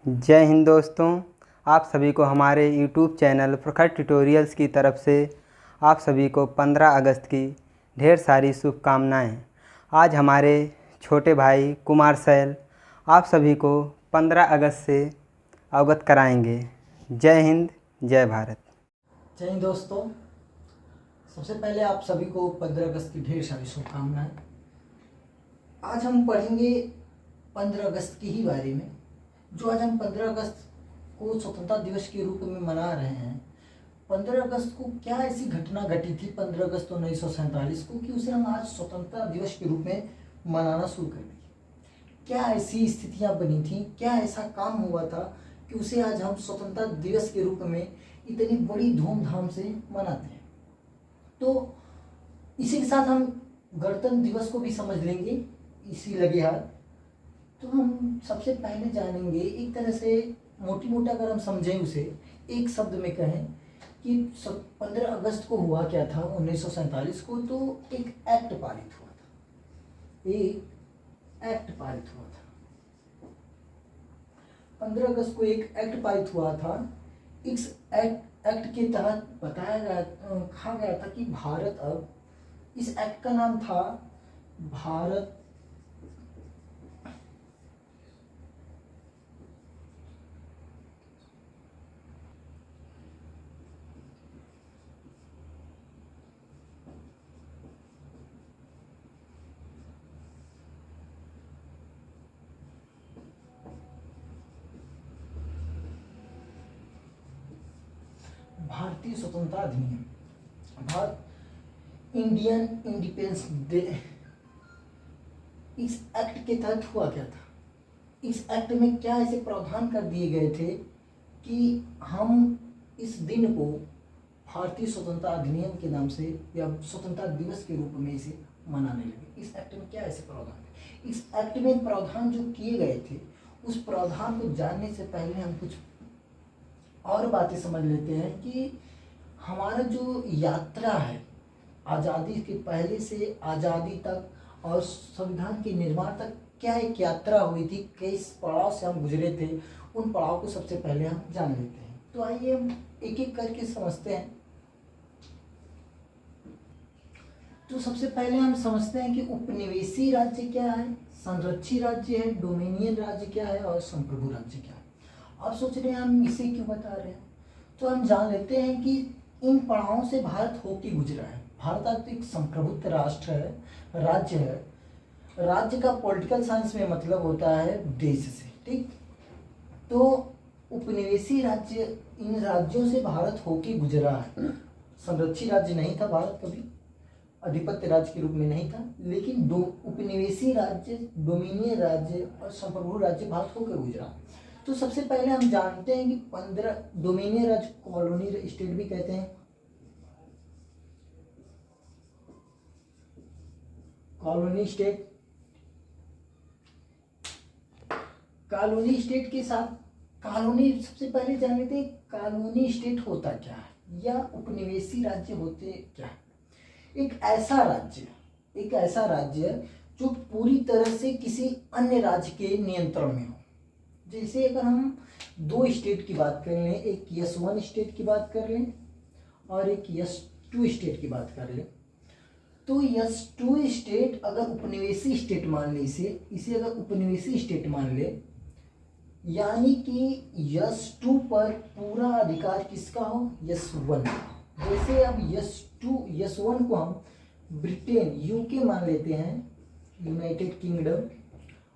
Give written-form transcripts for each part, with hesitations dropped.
जय हिंद दोस्तों। आप सभी को हमारे YouTube चैनल प्रखर ट्यूटोरियल्स की तरफ से आप सभी को 15 अगस्त की ढेर सारी शुभकामनाएं। आज हमारे छोटे भाई कुमार सैल आप सभी को 15 अगस्त से अवगत कराएंगे। जय हिंद, जय भारत। जय हिंद दोस्तों। सबसे पहले आप सभी को 15 अगस्त की ढेर सारी शुभकामनाएं। आज हम पढ़ेंगे 15 अगस्त की ही बारे में। जो आज हम 15 अगस्त को स्वतंत्रता दिवस के रूप में मना रहे हैं। 15 अगस्त को क्या ऐसी घटना घटी थी 15 अगस्त 1947 को कि उसे हम आज स्वतंत्रता दिवस के रूप में मनाना शुरू कर दिए। क्या ऐसी स्थितियां बनी थी, क्या ऐसा काम हुआ था कि उसे आज हम स्वतंत्रता दिवस के रूप में इतनी बड़ी धूमधाम से मनाते हैं। तो इसी के साथ हम गणतंत्र दिवस को भी समझ लेंगे इसी लगे हाथ। तो हम सबसे पहले जानेंगे, एक तरह से मोटी मोटा अगर हम समझें उसे एक शब्द में कहें कि 15 अगस्त को हुआ क्या था 1947 को। तो एक एक्ट पारित हुआ था, एक एक्ट पारित हुआ था 15 अगस्त को एक एक्ट पारित हुआ था। इस एक्ट के तहत कहा गया था कि भारत अब, इस एक्ट का नाम था भारत भारतीय स्वतंत्रता अधिनियम, भारत इंडियन इंडिपेंडेंस डे। इस एक्ट के तहत हुआ क्या था, इस एक्ट में क्या ऐसे प्रावधान कर दिए गए थे कि हम इस दिन को भारतीय स्वतंत्रता अधिनियम के नाम से या स्वतंत्रता दिवस के रूप में इसे मनाने लगे। इस एक्ट में क्या ऐसे प्रावधान थे, इस एक्ट में प्रावधान जो किए गए थे उस प्रावधान को जानने से पहले हम कुछ और बातें समझ लेते हैं कि हमारा जो यात्रा है आज़ादी के पहले से आज़ादी तक और संविधान के निर्माण तक, क्या एक यात्रा हुई थी, किस पड़ाव से हम गुजरे थे, उन पड़ाव को सबसे पहले हम जान लेते हैं। तो आइए हम एक एक करके समझते हैं। तो सबसे पहले हम समझते हैं कि उपनिवेशी राज्य क्या है, संरक्षी राज्य है, डोमिनियन राज्य क्या है और संप्रभु राज्य क्या है। आप सोच रहे हैं हम इसे क्यों बता रहे हैं, तो हम जान लेते हैं कि इन पड़ावों से भारत होके गुजरा है। भारत आज एक संप्रभुत्व राष्ट्र है, राज्य है। राज्य का पॉलिटिकल साइंस में मतलब होता है देश से, ठीक। तो उपनिवेशी राज्य, इन राज्यों से भारत होके गुजरा है। संरक्षी राज्य नहीं था भारत, कभी आधिपत्य राज्य के रूप में नहीं था, लेकिन दो उपनिवेशी राज्य, डोमिनियन राज्य और संप्रभु राज्य भारत होकर गुजरा। तो सबसे पहले हम जानते हैं कि 15 डोमिनियन राज्य, कॉलोनी स्टेट भी कहते हैं, कॉलोनी स्टेट। कॉलोनी स्टेट के साथ कॉलोनी, सबसे पहले जान लेते हैं कॉलोनी स्टेट होता क्या है या उपनिवेशी राज्य होते क्या है। एक ऐसा राज्य जो पूरी तरह से किसी अन्य राज्य के नियंत्रण में हो। जैसे अगर हम दो स्टेट की बात कर लें, एक यस1 स्टेट की बात कर लें और एक यस2 स्टेट की बात कर लें, तो यस2 स्टेट अगर उपनिवेशी स्टेट मान ले, इसे अगर उपनिवेशी स्टेट मान ले, यानी कि यस2 पर पूरा अधिकार किसका हो, यस1 का। जैसे अब यस1 को हम ब्रिटेन, यूके मान लेते हैं, यूनाइटेड किंगडम,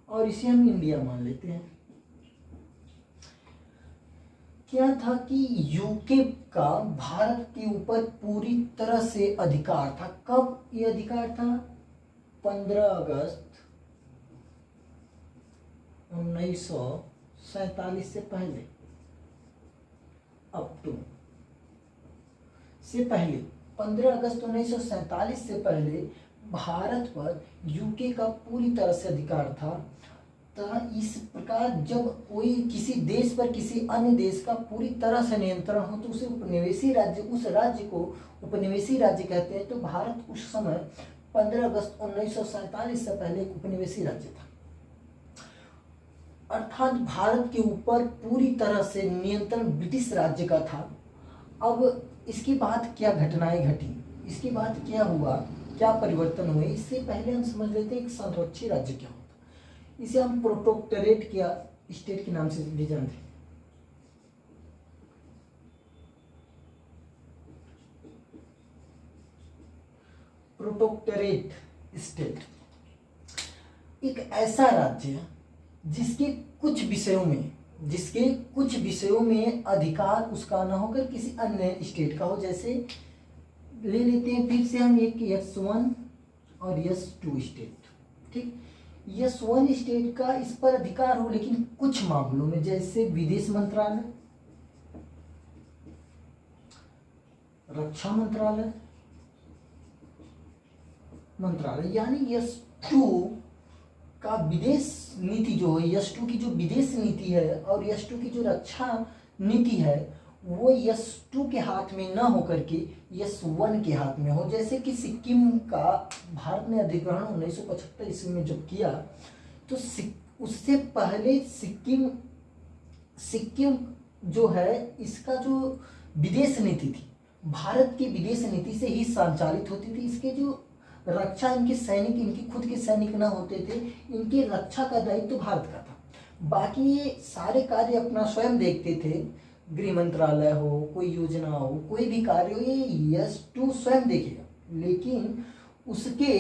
और इसे हम इंडिया मान लेते हैं। क्या था कि यूके का भारत के ऊपर पूरी तरह से अधिकार था। कब ये अधिकार था, 15 अगस्त 1947 से पहले, अप टू से पहले 15 अगस्त 1947 से पहले भारत पर यूके का पूरी तरह से अधिकार था। इस प्रकार जब कोई किसी देश पर किसी अन्य देश का पूरी तरह से नियंत्रण हो तो उसे उपनिवेशी राज्य, उस राज्य को उपनिवेशी राज्य कहते हैं। तो भारत उस समय 15 अगस्त 1947 से पहले एक उपनिवेशी राज्य था। अर्थात भारत के ऊपर पूरी तरह से नियंत्रण ब्रिटिश राज्य का था। अब इसके बाद क्या घटनाएं घटी, इसके बाद क्या हुआ, क्या परिवर्तन हुए, इससे पहले हम समझ लेते हैं एक संरक्षी राज्य क्या होता। इसे हम प्रोटेक्टोरेट या स्टेट के नाम से भी जानते हैं। प्रोटेक्टोरेट स्टेट एक ऐसा राज्य जिसके कुछ विषयों में अधिकार उसका ना होकर किसी अन्य स्टेट का हो। जैसे ले लेते हैं फिर से हम एक S1 और S2 स्टेट, ठीक। S1 स्टेट का इस पर अधिकार हो, लेकिन कुछ मामलों में, जैसे विदेश मंत्रालय, रक्षा मंत्रालय, यानी S2 का विदेश नीति जो है, S2 की जो विदेश नीति है और S2 की जो रक्षा नीति है, वो S2 के हाथ में ना होकर के S1 के हाथ में हो। जैसे कि सिक्किम का भारत ने अधिग्रहण 1975 ईस्वी में जब किया, तो उससे पहले सिक्किम जो है, इसका जो विदेश नीति थी, भारत की विदेश नीति से ही संचालित होती थी। इसके जो रक्षा, इनके सैनिक, इनके खुद के सैनिक ना होते थे, इनकी रक्षा का दायित्व तो भारत का था। बाकी ये सारे कार्य अपना स्वयं देखते थे, गृह मंत्रालय हो, कोई योजना हो, कोई भी कार्य हो, ये S2 स्वयं देखेगा। लेकिन उसके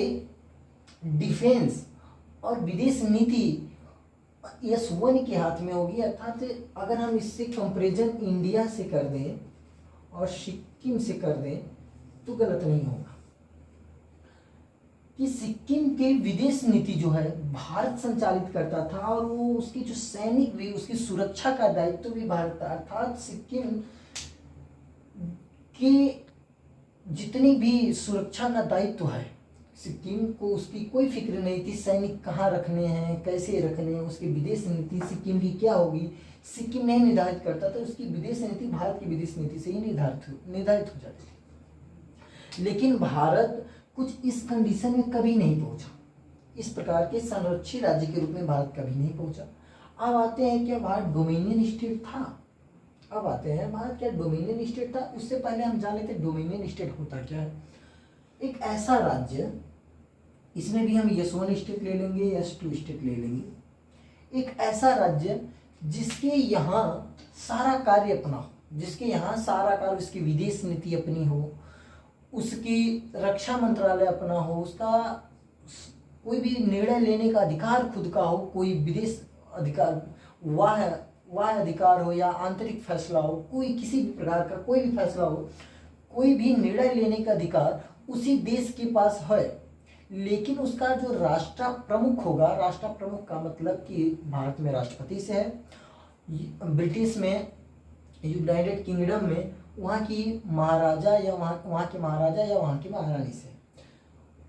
डिफेंस और विदेश नीति S1 के हाथ में होगी। अर्थात अगर हम इससे कंपेरिजन इंडिया से कर दें और सिक्किम से कर दें तो गलत नहीं होगा कि सिक्किम के विदेश नीति जो है भारत संचालित करता था, और वो उसकी जो सैनिक भी, उसकी सुरक्षा का दायित्व भी भारत था। अर्थात सिक्किम की जितनी भी सुरक्षा का दायित्व है, सिक्किम को उसकी कोई फिक्र नहीं थी, सैनिक कहाँ रखने हैं, कैसे रखने हैं, उसकी विदेश नीति सिक्किम की क्या होगी, सिक्किम नहीं निर्धारित करता था। उसकी विदेश नीति भारत की विदेश नीति से ही निर्धारित हो जाती थी। लेकिन भारत कुछ इस कंडीशन में कभी नहीं पहुंचा, इस प्रकार के संरक्षी राज्य के रूप में भारत कभी नहीं पहुंचा। अब आते हैं, क्या भारत डोमिनियन स्टेट था? अब आते हैं, भारत क्या डोमिनियन स्टेट था? उससे पहले हम जान लेते हैं डोमिनियन स्टेट होता क्या है। एक ऐसा राज्य, इसमें भी हम S1 स्टेट ले लेंगे, S2 स्टेट ले लेंगे। एक ऐसा राज्य जिसके यहाँ सारा कार्य अपना हो, जिसके यहाँ सारा कार्य, उसकी विदेश नीति अपनी हो, उसकी रक्षा मंत्रालय अपना हो, उसका कोई भी निर्णय लेने का अधिकार खुद का हो, कोई विदेश अधिकार, वाह अधिकार हो या आंतरिक फैसला हो, कोई किसी भी प्रकार का कोई भी फैसला हो, कोई भी निर्णय लेने का अधिकार उसी देश के पास है। लेकिन उसका जो राष्ट्र प्रमुख होगा, राष्ट्र प्रमुख का मतलब कि भारत में राष्ट्रपति से है, ब्रिटिश में, यूनाइटेड किंगडम में वहाँ की महाराजा या वहाँ के महाराजा या वहाँ की महारानी से।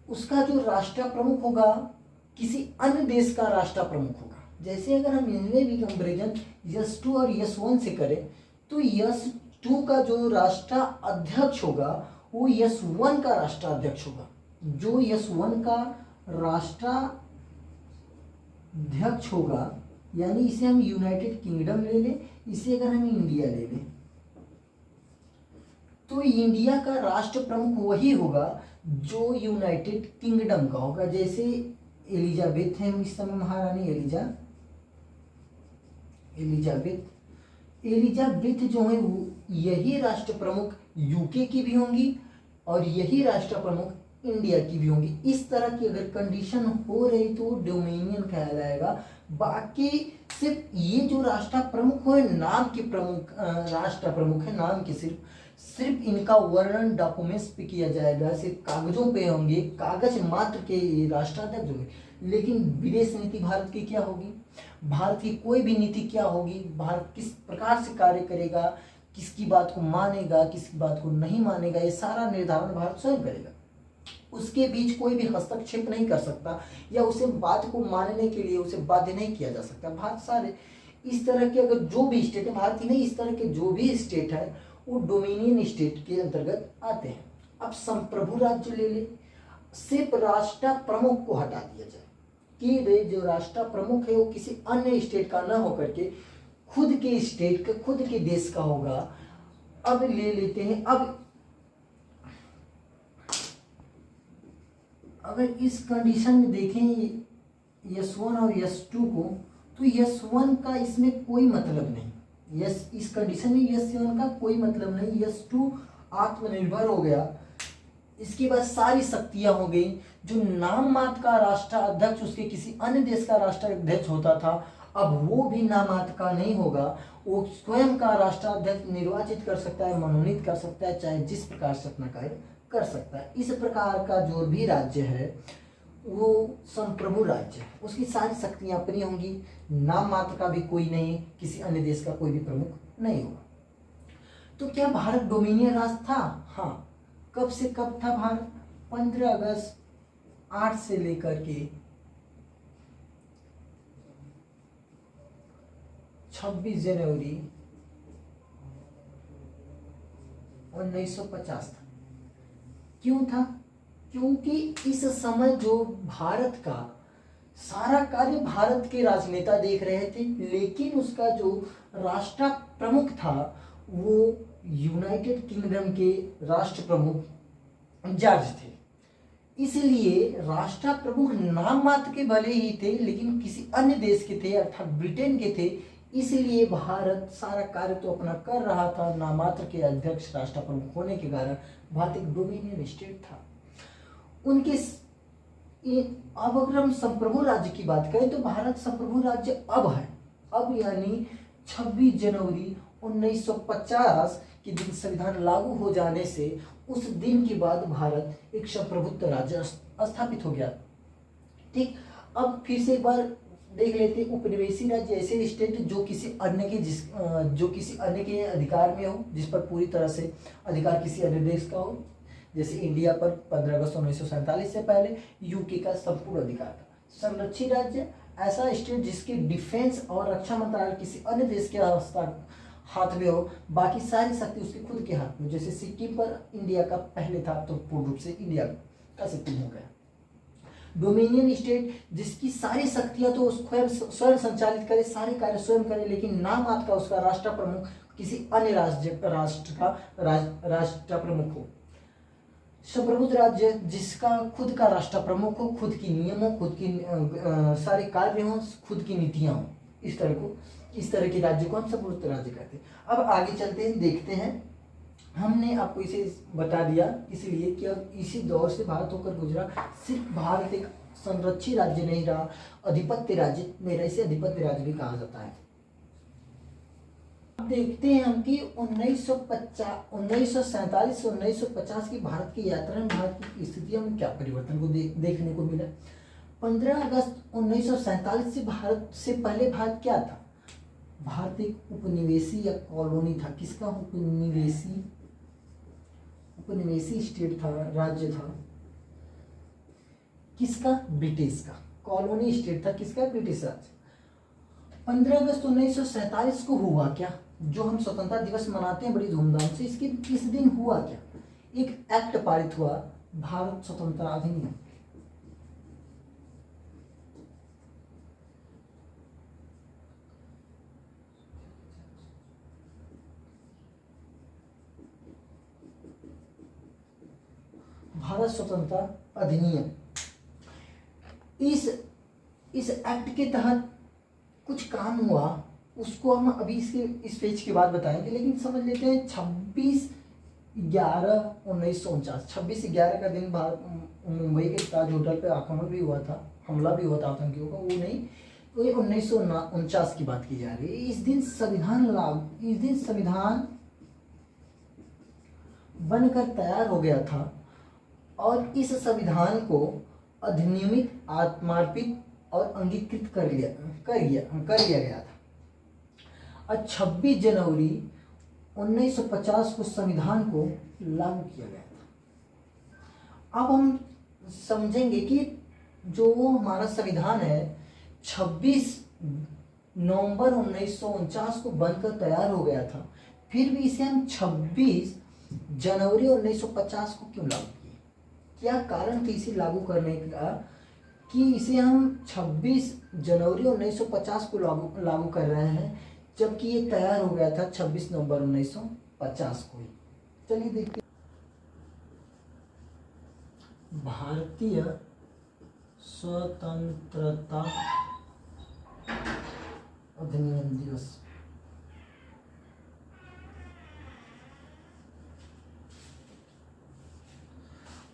उसका जो राष्ट्र प्रमुख होगा किसी अन्य देश का राष्ट्र प्रमुख होगा। जैसे अगर हम इनमें भी कंपेरिजन S2 और S1 से करें, तो S2 का जो राष्ट्र अध्यक्ष होगा वो S1 का राष्ट्र अध्यक्ष होगा। जो S1 का राष्ट्र अध्यक्ष होगा, यानी इसे हम यूनाइटेड किंगडम ले लें, इसे अगर हम इंडिया ले लें, तो इंडिया का राष्ट्र प्रमुख वही होगा जो यूनाइटेड किंगडम का होगा। जैसे एलिजाबेथ है इस समय महारानी, एलिजाबेथ जो है वो यही राष्ट्र प्रमुख यूके की भी होंगी और यही राष्ट्र प्रमुख इंडिया की भी होंगी। इस तरह की अगर कंडीशन हो रही तो डोमिनियन कहलाएगा। बाकी सिर्फ ये जो राष्ट्र प्रमुख है, नाम के प्रमुख राष्ट्र प्रमुख है, नाम के सिर्फ इनका वर्णन डॉक्यूमेंट्स पे किया जाएगा, सिर्फ कागजों पे होंगे, कागज मात्र के राष्ट्राध्यक्ष होंगे। लेकिन विदेश नीति भारत की क्या होगी, भारत की कोई भी नीति क्या होगी, भारत किस प्रकार से कार्य करेगा, किसकी बात को मानेगा, किसकी बात को नहीं मानेगा, ये सारा निर्धारण भारत स्वयं करेगा। उसके बीच कोई भी हस्तक्षेप नहीं कर सकता या उसे बात को मानने के लिए उसे बाध्य नहीं किया जा सकता। भारत सारे इस तरह के, अगर जो भी स्टेट है, भारत ही नहीं, इस तरह के जो भी स्टेट है वो डोमिनियन स्टेट के अंतर्गत आते हैं। अब संप्रभु राज्य ले ले, सिर्फ राष्ट्र प्रमुख को हटा दिया जाए, कि वे जो राष्ट्र प्रमुख है वो किसी अन्य स्टेट का न होकर के खुद के स्टेट का, खुद के देश का होगा। अब ले लेते हैं, अब अगर इस कंडीशन में देखें S1 और S2 को, तो S1 का इसमें कोई मतलब नहीं, इस कंडीशन में S1 का कोई मतलब नहीं। S2 आत्मनिर्भर हो गया, इसके बाद सारी शक्तियां हो गई। जो नाम मात्र का राष्ट्राध्यक्ष उसके किसी अन्य देश का राष्ट्राध्यक्ष होता था, अब वो भी नाम मात्र का नहीं होगा, वो स्वयं का राष्ट्राध्यक्ष निर्वाचित कर सकता है, मनोनीत कर सकता है, चाहे जिस प्रकार से अपना कार्य कर सकता है। इस प्रकार का जो भी राज्य है वो संप्रभु राज्य है, उसकी सारी शक्तियां अपनी होंगी, नाम मात्र का भी कोई नहीं, किसी अन्य देश का कोई भी प्रमुख नहीं होगा। तो क्या भारत डोमिनियन राष्ट्र था? हाँ। कब से कब था भारत? 15 अगस्त 8 से लेकर के 26 जनवरी 1950 था। क्यों था? क्योंकि इस समय जो भारत का सारा कार्य भारत के राजनेता देख रहे थे, लेकिन उसका जो राष्ट्र प्रमुख था वो यूनाइटेड किंगडम के राष्ट्र प्रमुख जॉर्ज थे। इसलिए राष्ट्र प्रमुख नाम मात्र के भले ही थे, लेकिन किसी अन्य देश के थे, अर्थात ब्रिटेन के थे। इसलिए भारत सारा कार्य तो अपना कर रहा था, नाम मात्र के अध्यक्ष राष्ट्र प्रमुख होने के कारण भारत एक डोमिनियन स्टेट था। उनके अब अगर हम संप्रभु राज्य की बात करें तो भारत संप्रभु राज्य अब है, अब यानी 26 जनवरी 1950 के दिन संविधान लागू हो जाने से उस दिन के बाद भारत एक संप्रभुत्व राज्य स्थापित हो गया। ठीक, अब फिर से एक बार देख लेते हैं। उपनिवेशी राज्य ऐसे स्टेट जो किसी अन्य के अधिकार में हो, जिस पर पूरी तरह से अधिकार किसी अन्य देश का हो, जैसे इंडिया पर 15 अगस्त 1947 से पहले यूके का संपूर्ण अधिकार था। संरक्षित राज्य ऐसा स्टेट जिसके डिफेंस और रक्षा मंत्रालय किसी अन्य देश के हाथ में हो, बाकी सारी शक्ति उसके खुद के हाथ में। जैसे सिक्किम पर इंडिया का पहले था, तो पूर्ण रूप से इंडिया का सिक्किम हो गया। डोमिनियन स्टेट जिसकी सारी शक्तियां तो स्वयं संचालित करे, सारे कार्य स्वयं करे, लेकिन नाम मात्र का उसका राष्ट्र प्रमुख किसी अन्य राष्ट्र का राष्ट्र प्रमुख हो। संप्रभुत्व राज्य जिसका खुद का राष्ट्र प्रमुख हो, खुद की नियम हो, खुद की सारे कार्य हो, खुद की नीतियां हो, इस तरह के राज्य को हम संप्रभुत्व राज्य कहते हैं। अब आगे चलते हैं, देखते हैं। हमने आपको इसे बता दिया इसलिए कि अब इसी दौर से भारत होकर गुजरा। सिर्फ भारत एक संरक्षित राज्य नहीं रहा, अधिपत्य राज्य नहीं रहा, इसे अधिपत्य राज्य भी कहा जाता है। अब देखते हैं हम कि 1947 से 1950 की भारत की यात्रा में भारत की स्थितियों में क्या परिवर्तन को देखने को मिला। 15 अगस्त 1947 से पहले भारत क्या था? भारत एक उपनिवेशी या कॉलोनी था। किसका? उपनिवेशी स्टेट था, राज्य था। किसका? ब्रिटिश का। कॉलोनी स्टेट था किसका? ब्रिटिश राज्य। 15 अगस्त 1947 को हुआ क्या? जो हम स्वतंत्रता दिवस मनाते हैं बड़ी धूमधाम से, इस दिन हुआ क्या? एक एक्ट पारित हुआ, भारत स्वतंत्रता अधिनियम। भारत स्वतंत्रता अधिनियम। इस एक्ट के तहत कुछ काम हुआ, उसको हम अभी इस पेज के बाद बताएंगे, लेकिन समझ लेते हैं। 26/11/1949, 26/11 का दिन मुंबई के ताज होटल पे आक्रमण भी हुआ था, हमला भी हुआ था आतंकियों का, वो नहीं, तो ये 1949 की बात की जा रही है। इस दिन संविधान बनकर तैयार हो गया था और इस संविधान को अधिनियमित, आत्मार्पित और अंगीकृत कर लिया गया था। और 26 जनवरी 1950 को संविधान को लागू किया गया था। अब हम समझेंगे कि जो हमारा संविधान है 26 नवंबर 1949 को बनकर तैयार हो गया था, फिर भी इसे हम 26 जनवरी 1950 को क्यों लागू किए? क्या कारण थे इसे लागू करने का कि इसे हम 26 जनवरी 1950 को लागू कर रहे हैं, जबकि ये तैयार हो गया था 26 नवंबर 1950 को ही। चलिए देखते हैं। भारतीय स्वतंत्रता अधिनियम दिवस।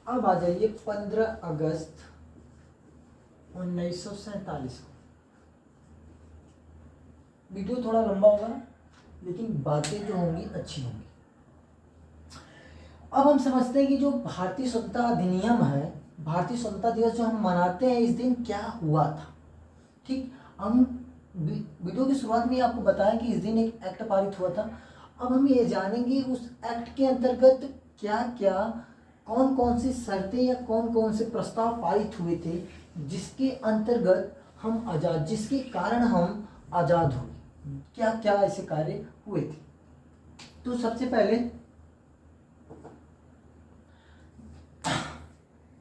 अब आ जाइए 15 अगस्त 1947 को। वीडियो थोड़ा लंबा होगा लेकिन बातें जो होंगी अच्छी होंगी। अब हम समझते हैं कि जो भारतीय स्वतंत्रता अधिनियम है, भारतीय स्वतंत्रता दिवस जो हम मनाते हैं, इस दिन क्या हुआ था। ठीक, हम वीडियो की शुरुआत में आपको बताया कि इस दिन एक एक्ट पारित हुआ था। अब हम ये जानेंगे उस एक्ट के अंतर्गत क्या क्या, कौन कौन सी शर्तें या कौन कौन से प्रस्ताव पारित हुए थे, जिसके अंतर्गत हम आजाद, जिसके कारण हम आजाद हुए। क्या क्या ऐसे कार्य हुए थे। तो सबसे पहले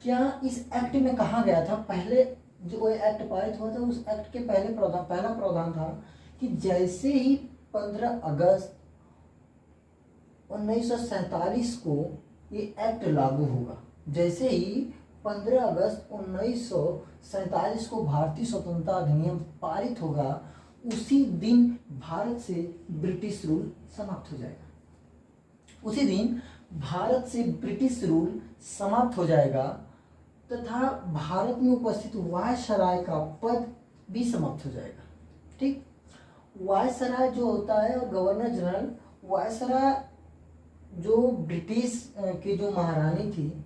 क्या इस एक्ट में कहा गया था, पहले जो एक्ट पारित हुआ था उस एक्ट के पहला प्रावधान था कि जैसे ही 15 अगस्त 1947 को ये एक्ट लागू होगा, जैसे ही 15 अगस्त 1947 को भारतीय स्वतंत्रता अधिनियम पारित होगा, उसी दिन भारत से ब्रिटिश रूल समाप्त हो जाएगा। उसी दिन भारत से ब्रिटिश रूल समाप्त हो जाएगा तथा भारत में उपस्थित वायसराय का पद भी समाप्त हो जाएगा। ठीक, वायसराय जो होता है और गवर्नर जनरल, वायसराय जो ब्रिटिश के जो महारानी थी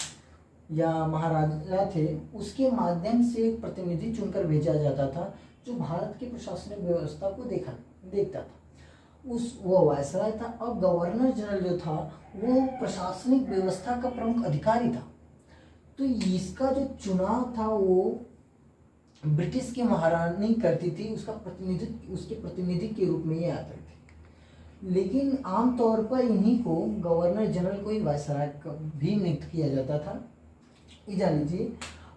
या महाराजा थे, उसके माध्यम से एक प्रतिनिधि चुनकर भेजा जाता था जो भारत की प्रशासनिक व्यवस्था को देखता था। वो वायसराय था। और गवर्नर जनरल जो था वो प्रशासनिक व्यवस्था का प्रमुख अधिकारी था। तो इसका जो चुनाव था वो ब्रिटिश की महारानी करती थी, उसके प्रतिनिधि के रूप में ये आते थे। लेकिन आमतौर पर इन्हीं को, गवर्नर जनरल को ही वायसराय भी नियुक्त किया जाता था। ये जान लीजिए।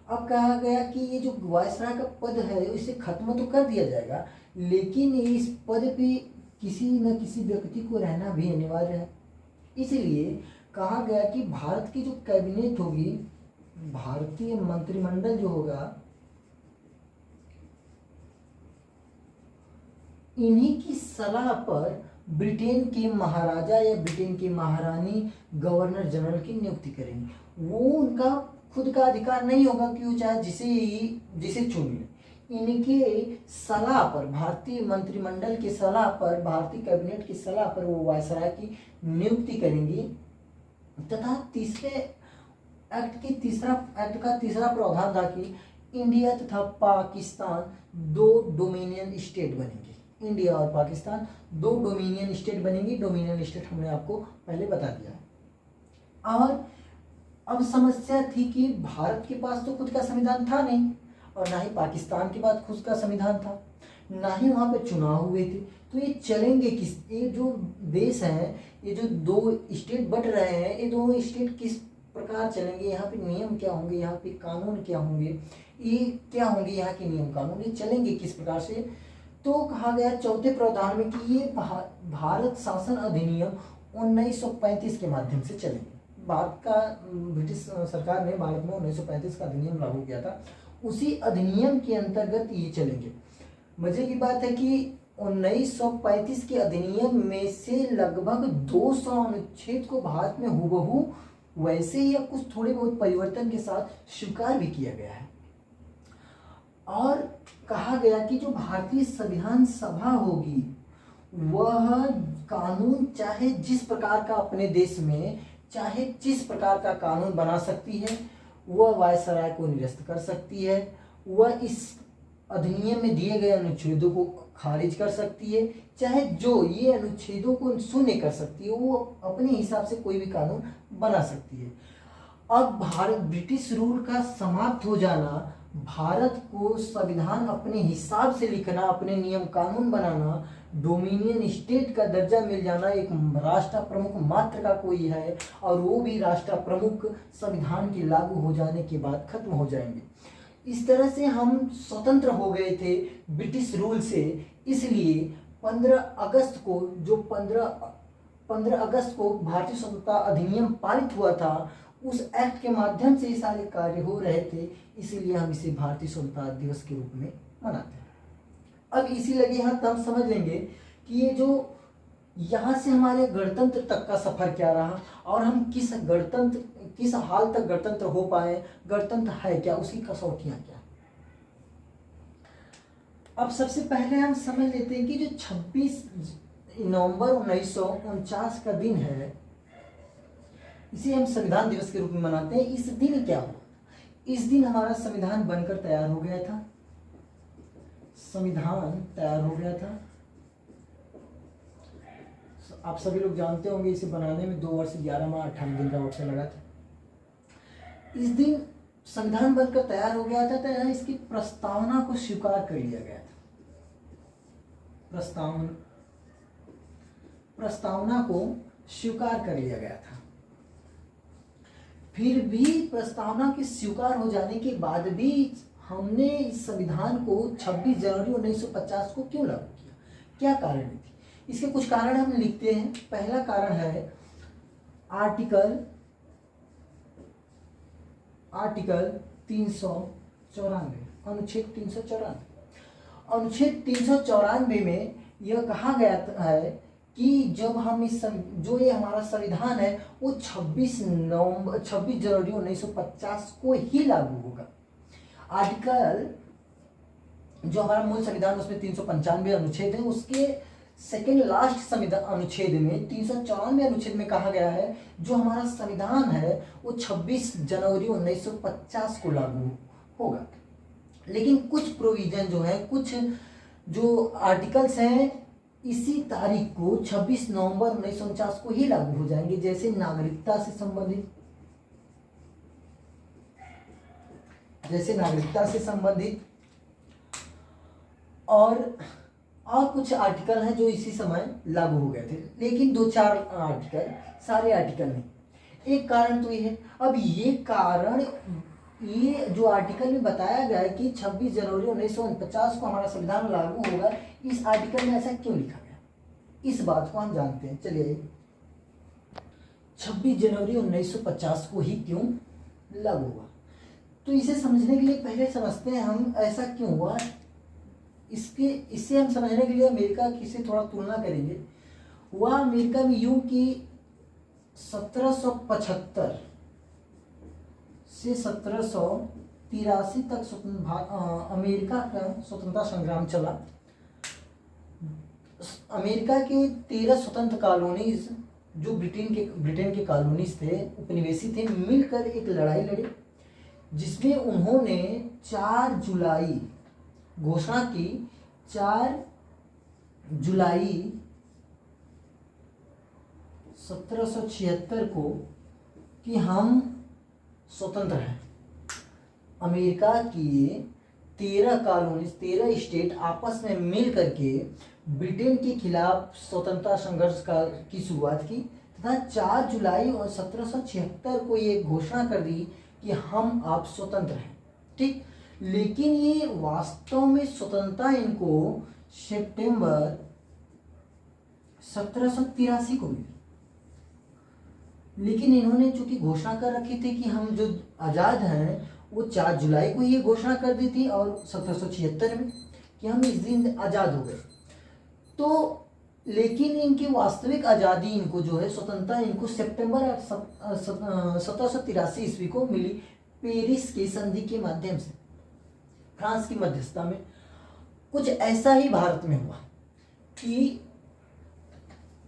अब कहा गया कि ये जो वायसराय का पद है इसे खत्म तो कर दिया जाएगा, लेकिन इस पद पे किसी न किसी व्यक्ति को रहना भी अनिवार्य है। इसलिए कहा गया कि भारत की जो कैबिनेट होगी, भारतीय मंत्रिमंडल जो होगा, इन्हीं की सलाह पर ब्रिटेन के महाराजा या ब्रिटेन की महारानी गवर्नर जनरल की नियुक्ति करेंगे। वो उनका खुद का अधिकार नहीं होगा कि वो चाहे जिसे चुन ले। इनके सलाह पर, भारतीय मंत्रिमंडल की सलाह पर, भारतीय कैबिनेट की सलाह पर वो वायसराय की नियुक्ति करेंगी। तथा एक्ट का तीसरा प्रावधान था कि इंडिया तथा पाकिस्तान दो डोमिनियन स्टेट बनेंगे। इंडिया और पाकिस्तान दो डोमिनियन स्टेट बनेंगी। डोमिनियन स्टेट हमने आपको पहले बता दिया। और अब समस्या थी कि भारत के पास तो खुद का संविधान था नहीं, और ना ही पाकिस्तान के पास खुद का संविधान था, ना ही वहाँ पे चुनाव हुए थे। तो ये चलेंगे किस, ये जो देश हैं, ये जो दो स्टेट बट रहे हैं, ये दोनों स्टेट किस प्रकार चलेंगे, यहाँ पे नियम क्या होंगे, यहाँ पे कानून क्या होंगे, ये क्या होंगे यहाँ के नियम कानून, ये चलेंगे किस प्रकार से। तो कहा गया चौथे प्रावधान में कि ये भारत शासन अधिनियम 1935 के माध्यम से चलेंगे। भारत का, ब्रिटिश सरकार ने भारत में 1935 का अधिनियम लागू किया था, उसी अधिनियम के अंतर्गत ये चलेंगे। मजे की बात है कि 1935 के अधिनियम में से लगभग 200 अनुच्छेद को भारत में हूबहू वैसे ही या कुछ थोड़े बहुत परिवर्तन के साथ स्वीकार भी किया गया है। और कहा गया कि जो भारतीय संविधान सभा होगी वह कानून चाहे जिस प्रकार का अपने देश में चाहे जिस प्रकार का कानून बना सकती है, वह वायसराय को निरस्त कर सकती है, वह इस अधिनियम में दिए गए अनुच्छेदों को खारिज कर सकती है, चाहे जो ये अनुच्छेदों को शून्य कर सकती है, वो अपने हिसाब से कोई भी कानून बना सकती है। अब भारत, ब्रिटिश रूल का समाप्त हो जाना, भारत को संविधान अपने हिसाब से लिखना, अपने नियम कानून बनाना, डोमिनियन स्टेट का दर्जा मिल जाना एक राष्ट्र प्रमुख मात्र का कोई है, और वो भी राष्ट्र प्रमुख संविधान के लागू हो जाने के बाद खत्म हो जाएंगे। इस तरह से हम स्वतंत्र हो गए थे ब्रिटिश रूल से। इसलिए 15 अगस्त को जो 15 अगस्त को भारतीय स्वतंत्रता अधिनियम पारित हुआ था, उस एक्ट के माध्यम से ये सारे कार्य हो रहे थे, इसीलिए हम इसे भारतीय स्वतंत्रता दिवस के रूप में मनाते हैं। अब इसी लगे यहाँ तब समझ लेंगे कि ये जो यहाँ से हमारे गणतंत्र तक का सफर क्या रहा और हम किस हाल तक गणतंत्र हो पाए, गणतंत्र है क्या, उसकी कसौटियाँ क्या। अब सबसे पहले हम समझ लेते हैं कि जो 26 नवंबर 1949 का दिन है, इसे हम संविधान दिवस के रूप में मनाते हैं। इस दिन क्या हुआ? इस दिन हमारा संविधान बनकर तैयार हो गया था। संविधान तैयार हो गया था। आप सभी लोग जानते होंगे इसे बनाने में 2 वर्ष 11 माह 58 दिन का वक्त लगा था। इस दिन संविधान बनकर तैयार हो गया था, तो यहाँ इसकी प्रस्तावना को स्वीकार कर लिया गया था। प्रस्तावना को स्वीकार कर लिया गया था। फिर भी प्रस्तावना के स्वीकार हो जाने के बाद भी हमने इस संविधान को 26 जनवरी 1950 को क्यों लागू किया? क्या कारण थी? इसके कुछ कारण हम लिखते हैं। पहला कारण है आर्टिकल 394, अनुच्छेद 394। अनुच्छेद 394 में यह कहा गया है कि जब हम जो ये हमारा संविधान है वो 26 जनवरी 1950 को ही लागू होगा। आर्टिकल जो हमारा मूल संविधान उसमें 395 अनुच्छेद है, उसके सेकेंड लास्ट संविधान अनुच्छेद में 394 अनुच्छेद में कहा गया है जो हमारा संविधान है वो 26 जनवरी 1950 को लागू होगा। लेकिन कुछ प्रोविजन जो है, कुछ जो आर्टिकल्स हैं इसी तारीख को 26 नवंबर 1949 को ही लागू हो जाएंगे। जैसे नागरिकता से संबंधित और कुछ आर्टिकल हैं जो इसी समय लागू हो गए थे। लेकिन 2-4 आर्टिकल, सारे आर्टिकल नहीं। एक कारण तो ये है। अब ये जो आर्टिकल में बताया गया है कि 26 जनवरी 1949 को हमारा संविधान लागू होगा, इस आर्टिकल में ऐसा क्यों लिखा गया, इस बात को हम जानते हैं। चलिए 26 जनवरी 1950 को ही क्यों लागू हुआ, तो इसे समझने के लिए पहले समझते हैं हम ऐसा क्यों हुआ। इससे हम समझने के लिए अमेरिका की से थोड़ा तुलना करेंगे। हुआ अमेरिका में यूं कि 1775 से 1783 तक अमेरिका का स्वतंत्रता संग्राम चला। अमेरिका के 13 स्वतंत्र कॉलोनीज जो ब्रिटेन के कॉलोनीज थे, उपनिवेशी थे, मिलकर एक लड़ाई लड़ी जिसमें उन्होंने 4 जुलाई घोषणा की, 4 जुलाई 1776 को कि हम स्वतंत्र हैं। अमेरिका की 13 कॉलोनीज, 13 स्टेट आपस में मिल करके ब्रिटेन के खिलाफ स्वतंत्रता संघर्ष की शुरुआत की तथा 4 जुलाई और 1776 को ये घोषणा कर दी कि हम आप स्वतंत्र हैं। ठीक, लेकिन ये वास्तव में स्वतंत्रता इनको सितंबर 1783 को मिली। लेकिन इन्होंने चूंकि घोषणा कर रखी थी कि हम जो आज़ाद हैं वो 4 जुलाई को ये घोषणा कर दी थी और 1776 में कि हम इस दिन आज़ाद हो गए। तो लेकिन इनकी वास्तविक आज़ादी इनको जो है स्वतंत्रता इनको सितंबर 1783 ईस्वी को मिली, पेरिस की संधि के माध्यम से, फ्रांस की मध्यस्थता में। कुछ ऐसा ही भारत में हुआ कि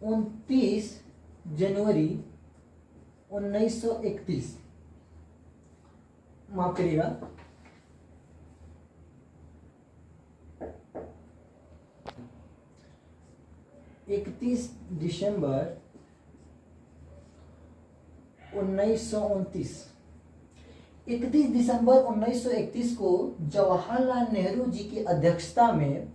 29 जनवरी 1931, माफ करिएगा, 31 दिसंबर 1929, 31 दिसंबर 1931 को जवाहरलाल नेहरू जी की अध्यक्षता में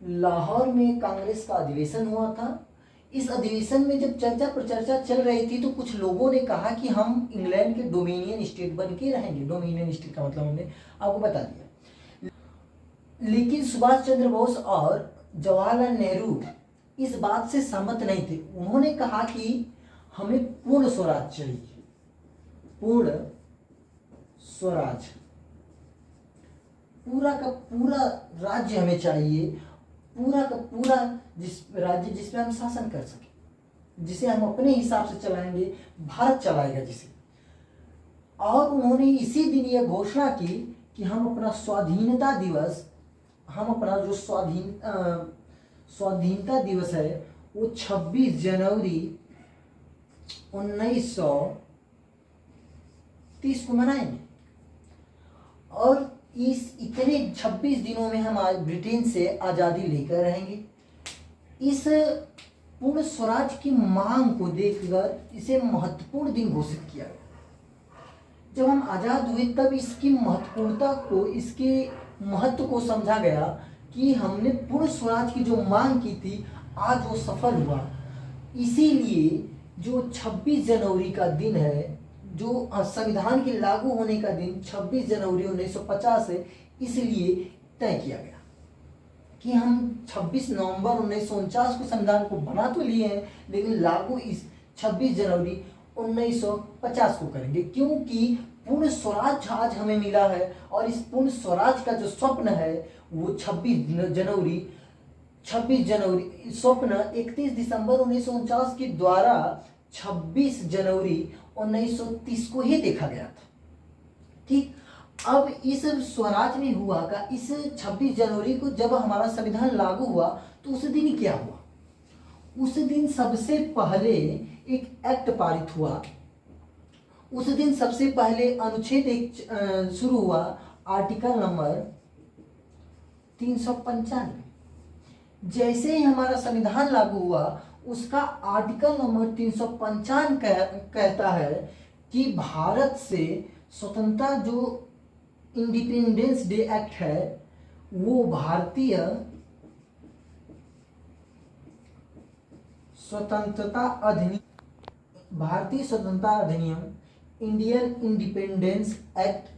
लाहौर में कांग्रेस का अधिवेशन हुआ था। इस अधिवेशन में जब चर्चा प्रचर्चा चल रही थी तो कुछ लोगों ने कहा कि हम इंग्लैंड के डोमिनियन स्टेट बन के रहेंगे। डोमिनियन स्टेट का मतलब हमने आपको बता दिया। लेकिन सुभाष चंद्र बोस और जवाहरलाल नेहरू इस बात से सहमत नहीं थे। उन्होंने कहा कि हमें पूर्ण स्वराज चाहिए, पूर्ण स्वराज, पूरा का पूरा राज्य हमें चाहिए, पूरा का पूरा राज्य जिसमें हम शासन कर सकें, जिसे हम अपने हिसाब से चलाएंगे, भारत चलाएगा जिसे। और उन्होंने इसी दिन यह घोषणा की कि हम अपना स्वाधीनता दिवस, हम अपना जो स्वाधीनता दिवस है वो 26 जनवरी 1930 को मनाएंगे। और इस इतने 26 दिनों में हम आज ब्रिटेन से आज़ादी लेकर रहेंगे। इस पूर्ण स्वराज की मांग को देखकर इसे महत्वपूर्ण दिन घोषित किया गया। जब हम आज़ाद हुए तब इसकी महत्वपूर्णता को, इसके महत्व को समझा गया कि हमने पूर्ण स्वराज की जो मांग की थी आज वो सफल हुआ। इसीलिए जो 26 जनवरी का दिन है, जो संविधान के लागू होने का दिन 26 जनवरी 1950 है, इसलिए तय किया गया कि हम 26 नवंबर 1949 को संविधान को बना तो लिए हैं, लेकिन लागू इस 26 जनवरी 1950 को करेंगे, क्योंकि पूर्ण स्वराज आज हमें मिला है। और इस पूर्ण स्वराज का जो स्वप्न है वो 26 जनवरी स्वप्न 31 दिसंबर 1949 के द्वारा 26 जनवरी 1930 को ही देखा गया था। ठीक, अब इस स्वराज में हुआ का, इस 26 जनवरी को जब हमारा संविधान लागू हुआ तो उस दिन क्या हुआ? उस दिन सबसे पहले एक एक्ट पारित हुआ। उस दिन सबसे पहले अनुच्छेद 1 शुरू हुआ, आर्टिकल नंबर 395। जैसे ही हमारा संविधान लागू हुआ उसका आर्टिकल नंबर 355 कहता है कि भारत से स्वतंत्रता, जो इंडिपेंडेंस डे एक्ट है वो भारतीय स्वतंत्रता अधिनियम इंडियन इंडिपेंडेंस एक्ट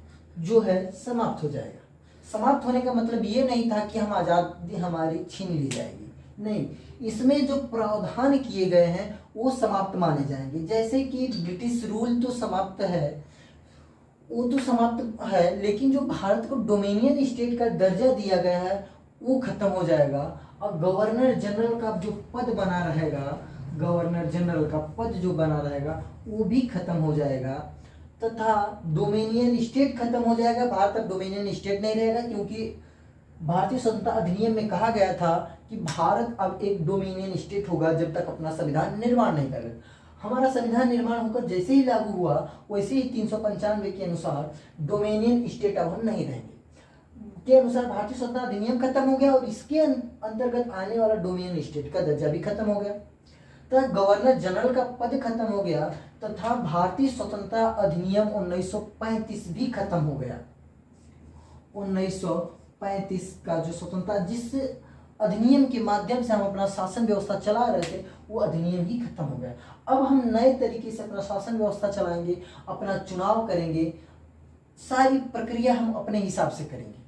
जो है समाप्त हो जाएगा। समाप्त होने का मतलब ये नहीं था कि हम आज़ादी हमारी छीन ली जाएगी, नहीं, इसमें जो प्रावधान किए गए हैं वो समाप्त माने जाएंगे। जैसे कि ब्रिटिश रूल तो समाप्त है, वो तो समाप्त है, लेकिन जो भारत को डोमिनियन स्टेट का दर्जा दिया गया है वो खत्म हो जाएगा। और गवर्नर जनरल का जो पद बना रहेगा, गवर्नर जनरल का पद जो बना रहेगा वो भी खत्म हो जाएगा, तथा डोमिनियन स्टेट खत्म हो जाएगा। भारत अब डोमिनियन स्टेट नहीं रहेगा, क्योंकि भारतीय स्वतंत्रता अधिनियम में कहा गया था कि भारत अब एक डोमिनियन स्टेट होगा जब तक अपना संविधान निर्माण नहीं करेगा। हमारा संविधान निर्माण होकर जैसे ही लागू हुआ वैसे ही 395 के अनुसार डोमिनियन स्टेट अब हम नहीं रहेंगे के अनुसार भारतीय स्वतंत्रता अधिनियम खत्म हो गया और इसके अंतर्गत आने वाला डोमिनियन स्टेट का दर्जा भी खत्म हो गया, तथा गवर्नर जनरल का पद खत्म हो गया, तथा भारतीय स्वतंत्रता अधिनियम 1935 भी खत्म हो गया। 1935 का जो स्वतंत्रता, जिस अधिनियम के माध्यम से हम अपना शासन व्यवस्था चला रहे थे, वो अधिनियम ही खत्म हो गया। अब हम नए तरीके से अपना शासन व्यवस्था चलाएंगे, अपना चुनाव करेंगे, सारी प्रक्रिया हम अपने हिसाब से करेंगे।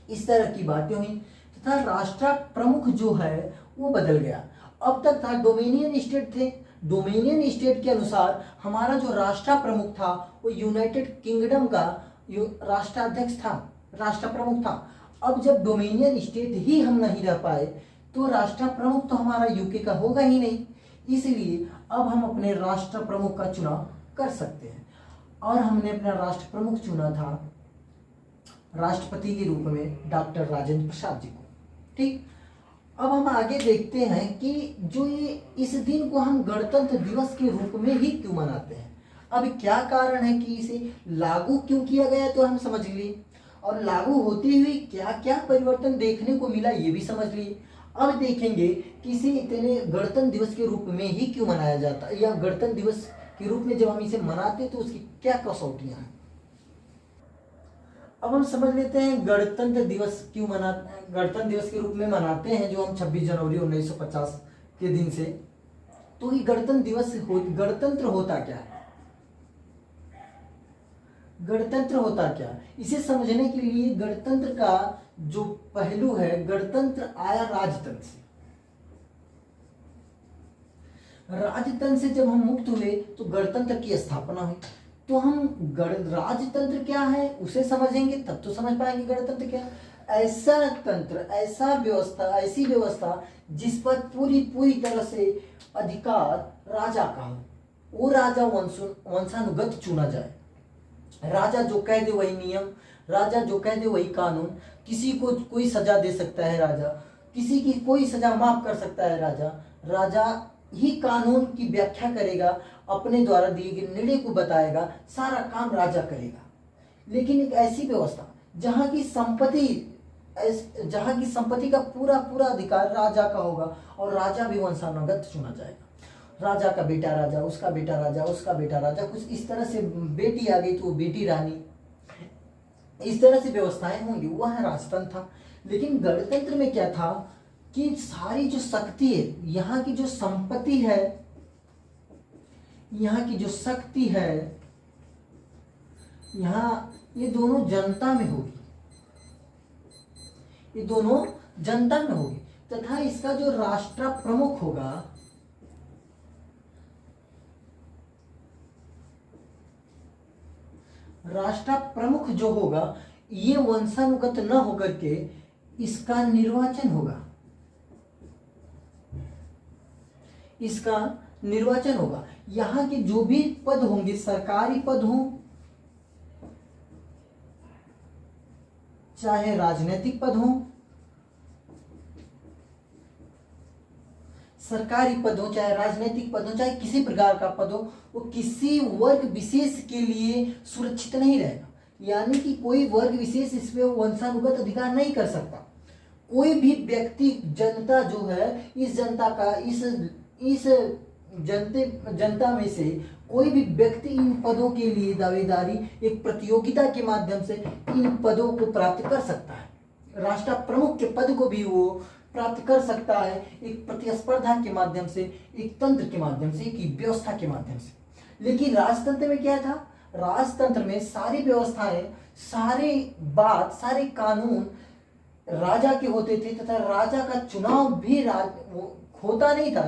इस तरह की बातें हुई, तथा राष्ट्र प्रमुख जो है वो बदल गया। अब तक था डोमिनियन स्टेट थे, डोमिनियन स्टेट के अनुसार हमारा जो राष्ट्र प्रमुख था वो यूनाइटेड किंगडम का राष्ट्राध्यक्ष था, राष्ट्र प्रमुख था। अब जब डोमिनियन स्टेट ही हम नहीं रह पाए तो राष्ट्र प्रमुख तो हमारा यूके का होगा ही नहीं, इसलिए अब हम अपने राष्ट्र प्रमुख का चुनाव कर सकते हैं। और हमने अपना राष्ट्र प्रमुख चुना था राष्ट्रपति के रूप में डॉक्टर राजेंद्र प्रसाद जी को। ठीक, अब हम आगे देखते हैं कि जो ये इस दिन को हम गणतंत्र दिवस के रूप में ही क्यों मनाते हैं। अब क्या कारण है कि इसे लागू क्यों किया गया तो हम समझ लिए, और लागू होते हुए क्या क्या परिवर्तन देखने को मिला ये भी समझ लिए। अब देखेंगे कि इसे इतने गणतंत्र दिवस के रूप में ही क्यों मनाया जाता है, या गणतंत्र दिवस के रूप में जब हम इसे मनाते तो उसकी क्या कसौटियां हैं। अब हम समझ लेते हैं गणतंत्र दिवस क्यों मनाते हैं, गणतंत्र दिवस के रूप में मनाते हैं जो हम 26 जनवरी 1950 के दिन से। तो ये गणतंत्र दिवस गणतंत्र होता क्या है, गणतंत्र होता क्या, इसे समझने के लिए गणतंत्र का जो पहलू है गणतंत्र आया राजतंत्र से। राजतंत्र से जब हम मुक्त हुए तो गणतंत्र की स्थापना हुई। तो हम राजतंत्र क्या है उसे समझेंगे तब तो समझ पाएंगे गणतंत्र क्या है। ऐसा तंत्र, ऐसा व्यवस्था, ऐसी व्यवस्था जिस पर पूरी तरह से अधिकार राजा का हो, वो राजा वंशानुगत चुना जाए। राजा जो कह दे वही नियम, राजा जो कह दे वही कानून। किसी को कोई सजा दे सकता है राजा, किसी की कोई सजा माफ कर सकता है राजा। राजा ही कानून की व्याख्या करेगा, अपने द्वारा दिए गए निर्णय को बताएगा, सारा काम राजा करेगा। लेकिन एक ऐसी व्यवस्था जहाँ की संपत्ति का पूरा अधिकार राजा का होगा और राजा भी वंशानुगत चुना जाएगा। राजा का बेटा राजा, उसका बेटा राजा, उसका बेटा राजा, कुछ इस तरह से बेटी आ गई तो बेटी रानी, इस तरह से व्यवस्थाएं होंगी। वह राजतंत्र था। लेकिन गणतंत्र में क्या था कि सारी जो शक्ति है, यहाँ की जो संपत्ति है, यहाँ की जो शक्ति है, यहाँ ये दोनों जनता में होगी, ये दोनों जनता में होगी। तथा इसका जो राष्ट्र प्रमुख होगा, राष्ट्र प्रमुख जो होगा, ये वंशानुगत न होकर के इसका निर्वाचन होगा, इसका निर्वाचन होगा। यहाँ के जो भी पद होंगे, सरकारी पद हो चाहे राजनीतिक पद हो, सरकारी पद हो चाहे राजनीतिक पद हो, चाहे किसी प्रकार का पद हो, वो किसी वर्ग विशेष के लिए सुरक्षित नहीं रहेगा। यानी कि कोई वर्ग विशेष इसमें वंशानुगत अधिकार नहीं कर सकता। कोई भी व्यक्ति, जनता जो है, इस जनता का इस जनता में से कोई भी व्यक्ति इन पदों के लिए दावेदारी एक प्रतियोगिता के माध्यम से इन पदों को प्राप्त कर सकता है। राष्ट्र प्रमुख के पद को भी वो प्राप्त कर सकता है एक प्रतिस्पर्धा के माध्यम से, एक तंत्र के माध्यम से, एक व्यवस्था के माध्यम से। लेकिन राजतंत्र में क्या था? राजतंत्र में सारी व्यवस्थाएं, सारे कानून राजा के होते थे तथा राजा का चुनाव भी होता नहीं था।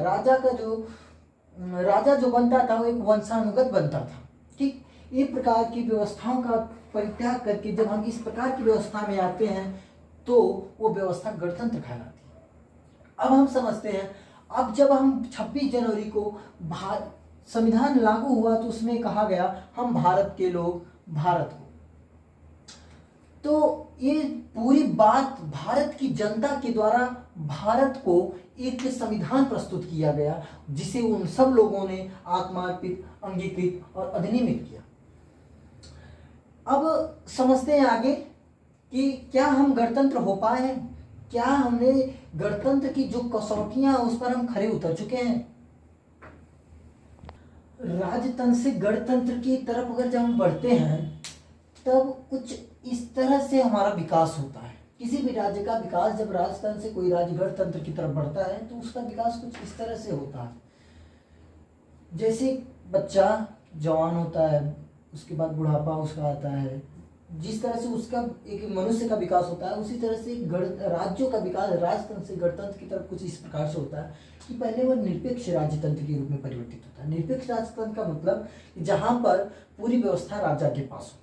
राजा जो बनता था वो एक वंशानुगत बनता था। ठीक, ये प्रकार की व्यवस्थाओं का परित्याग करके जब हम इस प्रकार की व्यवस्था में आते हैं तो वो व्यवस्था गणतंत्र कहलाती है। अब हम समझते हैं, अब जब हम 26 जनवरी को संविधान लागू हुआ तो उसमें कहा गया हम भारत के लोग भारत को, तो ये पूरी बात भारत की जनता के द्वारा भारत को एक संविधान प्रस्तुत किया गया जिसे उन सब लोगों ने आत्मार्पित, अंगीकृत और अधिनियमित किया। अब समझते हैं आगे कि क्या हम गणतंत्र हो पाए हैं, क्या हमने गणतंत्र की जो कसौटियां उस पर हम खरे उतर चुके हैं। राजतंत्र से गणतंत्र की तरफ अगर जब हम बढ़ते हैं तब कुछ इस तरह से हमारा विकास होता है। किसी भी राज्य का विकास जब राजतंत्र से कोई राज्य गणतंत्र की तरफ बढ़ता है तो उसका विकास कुछ इस तरह से होता है। जैसे बच्चा जवान होता है, उसके बाद बुढ़ापा उसका आता है, जिस तरह से उसका एक मनुष्य का विकास होता है उसी तरह से राज्यों का विकास राजतंत्र से गणतंत्र की तरफ कुछ इस प्रकार से होता है कि पहले वह निरपेक्ष राजतंत्र के रूप में परिवर्तित होता है। निरपेक्ष राजतंत्र का मतलब जहां पर पूरी व्यवस्था राजा के पास हो।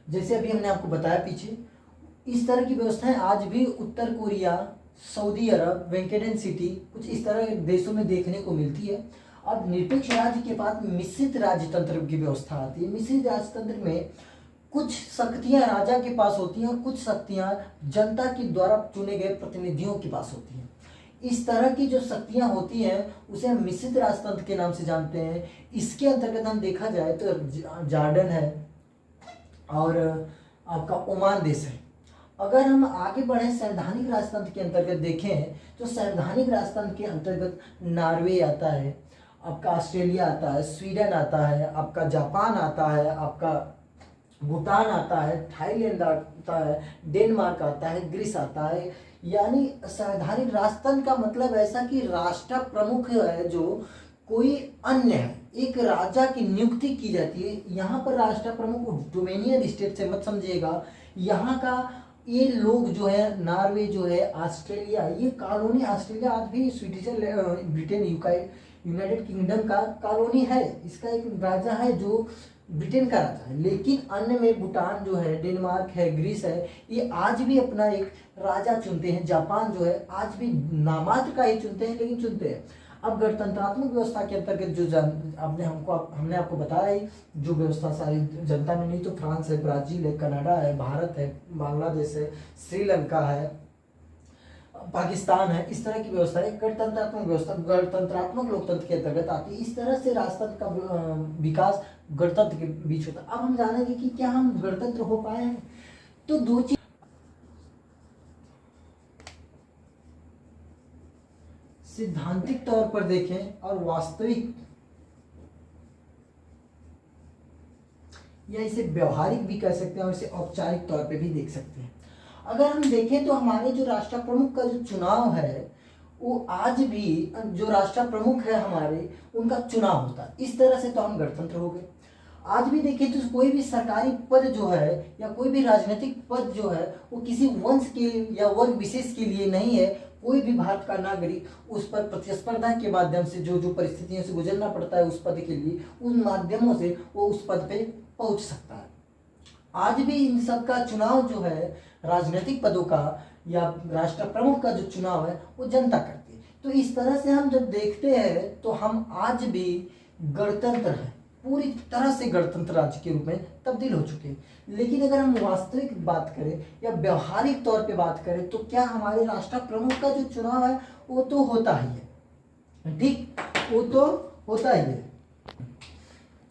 जैसे अभी हमने आपको बताया पीछे, इस तरह की व्यवस्थाएं आज भी उत्तर कोरिया, सऊदी अरब, वेंकटेन सिटी, कुछ इस तरह के देशों में देखने को मिलती है। अब निरपेक्ष राज्य के बाद मिश्रित राजतंत्र की व्यवस्था आती है। मिश्रित राजतंत्र में कुछ शक्तियां राजा के पास होती हैं और कुछ शक्तियां जनता के द्वारा चुने गए प्रतिनिधियों के पास होती हैं। इस तरह की जो शक्तियां होती हैं उसे हम मिश्रित राजतंत्र के नाम से जानते हैं। इसके अंतर्गत हम देखा जाए तो जॉर्डन है और आपका ओमान देश है। अगर हम आगे बढ़े संवैधानिक राजतंत्र के अंतर्गत देखें तो संवैधानिक राजतंत्र के अंतर्गत नॉर्वे आता है, आपका ऑस्ट्रेलिया आता है, स्वीडन आता है, आपका जापान आता है, आपका भूटान आता है, थाईलैंड आता है, डेनमार्क आता है, ग्रीस आता है। यानी संवैधानिक राजतंत्र का मतलब ऐसा कि राष्ट्र प्रमुख है जो कोई अन्य है, एक राजा की नियुक्ति की जाती है। यहाँ पर राष्ट्र प्रमुख डोमिनियन स्टेट से मत समझिएगा, यहाँ का ये लोग जो है नॉर्वे जो है, ऑस्ट्रेलिया, ये कॉलोनी, ऑस्ट्रेलिया आज भी स्विट्जरलैंड, ब्रिटेन, यूनाइटेड किंगडम का कॉलोनी है। इसका एक राजा है जो ब्रिटेन का राजा है। लेकिन अन्य में भूटान जो है, डेनमार्क है, ग्रीस है, ये आज भी अपना एक राजा चुनते हैं। जापान जो है आज भी नामात्र का ही चुनते हैं, लेकिन चुनते हैं। अब गणतंत्रात्मक व्यवस्था के अंतर्गत जो हमने आपको बताया है, जो व्यवस्था सारी जनता में, नहीं तो फ्रांस है, ब्राजील है, कनाडा है, भारत है, बांग्लादेश है, श्रीलंका है, पाकिस्तान है, इस तरह की व्यवस्था है। गणतंत्रात्मक व्यवस्था गणतंत्रात्मक लोकतंत्र के अंतर्गत आती है। इस तरह से राजतंत्र का विकास गणतंत्र के बीच होता है। अब हम जानेंगे कि क्या हम गणतंत्र हो पाए हैं। तो दो चीज, सिद्धांतिक तौर पर देखें और वास्तविक या इसे व्यवहारिक भी कह सकते हैं और इसे औपचारिक तौर पे भी देख सकते हैं। अगर हम देखें तो हमारे जो राष्ट्र प्रमुख का जो चुनाव है, वो आज भी जो राष्ट्र प्रमुख है हमारे, उनका चुनाव होता है। इस तरह से तो हम गणतंत्र हो गए। आज भी देखें तो कोई भी सरकारी पद जो है या कोई भी राजनीतिक पद जो है, वो किसी वंश के या वर्ग विशेष के लिए नहीं है। कोई भी भारत का नागरिक उस पर प्रतिस्पर्धा के माध्यम से जो परिस्थितियों से गुजरना पड़ता है उस पद के लिए, उन माध्यमों से वो उस पद पे पहुंच सकता है। आज भी इन सब का चुनाव जो है, राजनीतिक पदों का या राष्ट्र प्रमुख का जो चुनाव है, वो जनता करती है। तो इस तरह से हम जब देखते हैं तो हम आज भी गणतंत्र हैं, पूरी तरह से गणतंत्र राज्य के रूप में तब्दील हो चुके हैं। लेकिन अगर हम वास्तविक बात करें या व्यवहारिक तौर पे बात करें तो क्या हमारे राष्ट्र प्रमुख का जो चुनाव है वो तो होता ही है, ठीक, वो तो होता ही है।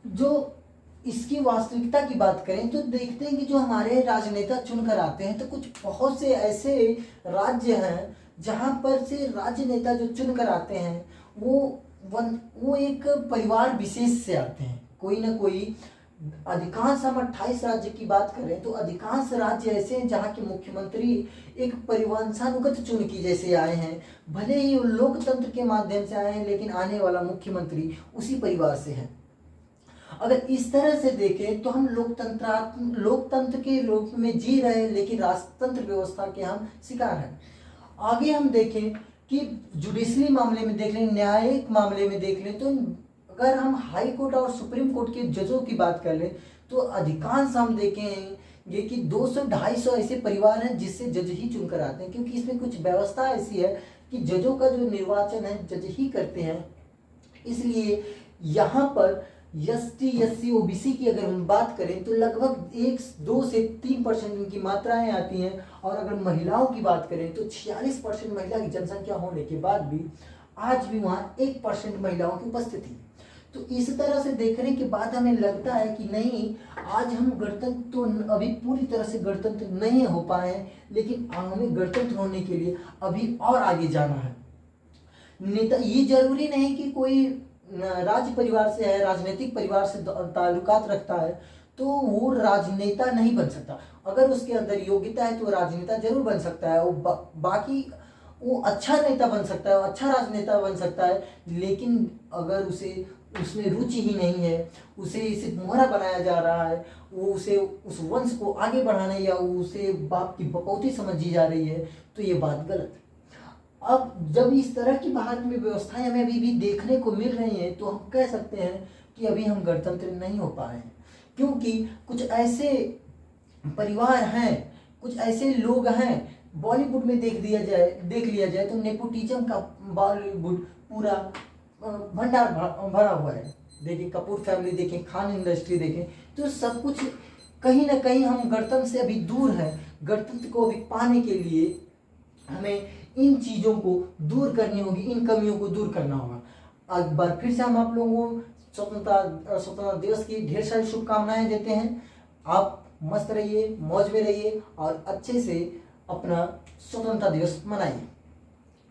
जो इसकी वास्तविकता की बात करें तो देखते हैं कि जो हमारे राजनेता चुनकर आते हैं, तो कुछ बहुत से ऐसे राज्य हैं जहां पर से राजनेता जो चुनकर आते हैं वो एक परिवार विशेष से आते हैं। कोई ना कोई, अधिकांश हम 28 राज्य की बात करें तो अधिकांश राज्य ऐसे हैं जहाँ के मुख्यमंत्री एक परिवंशानुगत चुन की जैसे आए हैं। भले ही वो लोकतंत्र के माध्यम से आए हैं, लेकिन आने वाला मुख्यमंत्री उसी परिवार से है। अगर इस तरह से देखें तो हम लोकतंत्र के रूप में जी रहे हैं, लेकिन राजतंत्र व्यवस्था के हम शिकार हैं। आगे हम देखें कि जुडिशरी मामले में देख लें, न्यायिक मामले में देख लें, तो अगर हम हाई कोर्ट और सुप्रीम कोर्ट के जजों की बात कर लें तो अधिकांश हम देखेंगे कि 200-250 ऐसे परिवार हैं जिससे जज ही चुनकर आते हैं, क्योंकि इसमें कुछ व्यवस्था ऐसी है कि जजों का जो निर्वाचन है जज ही करते हैं। इसलिए यहाँ पर ST SC OBC की अगर हम बात करें तो लगभग 2 से 3% इनकी मात्राएं आती हैं। और अगर महिलाओं की बात करें तो 46% महिला की जनसंख्या होने के बाद भी आज भी वहाँ 1% महिलाओं की उपस्थिति है। तो इस तरह से देखने के बाद हमें लगता है कि नहीं, आज हम गणतंत्र तो अभी पूरी तरह से गणतंत्र नहीं हो पाए हैं, लेकिन हमें गणतंत्र होने के लिए अभी और आगे जाना है। नेता, ये जरूरी नहीं कि कोई राज्य परिवार से है, राजनीतिक परिवार से ताल्लुकात रखता है तो वो राजनेता नहीं बन सकता। अगर उसके अंदर योग्यता है तो राजनेता जरूर बन सकता है। वो बाकी वो अच्छा नेता बन सकता है, अच्छा राजनेता बन सकता है, लेकिन अगर उसमें रुचि ही नहीं है, उसे मोहरा बनाया जा रहा है, वो उसे उस वंश को आगे बढ़ाने या उसे बाप की बकौती समझी जा रही है, तो ये बात गलत है। अब जब इस तरह की भारत में व्यवस्थाएं हमें अभी भी देखने को मिल रही हैं तो हम कह सकते हैं कि अभी हम गणतंत्र नहीं हो पा रहे हैं, क्योंकि कुछ ऐसे परिवार हैं, कुछ ऐसे लोग हैं। बॉलीवुड में देख लिया जाए तो नेपोटिज्म का बॉलीवुड पूरा भंडार भरा हुआ है। देखें कपूर फैमिली, देखें खान इंडस्ट्री, देखें तो सब कुछ कहीं ना कहीं हम गणतंत्र से अभी दूर हैं। गणतंत्र को अभी पाने के लिए हमें इन चीज़ों को दूर करनी होगी, इन कमियों को दूर करना होगा। एक बार फिर से हम आप लोगों को स्वतंत्रता दिवस की ढेर सारी शुभकामनाएं देते हैं। आप मस्त रहिए, मौज में रहिए और अच्छे से अपना स्वतंत्रता दिवस मनाइए।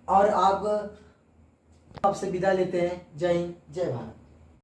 और आपसे विदा लेते हैं। जय हिंद, जय भारत।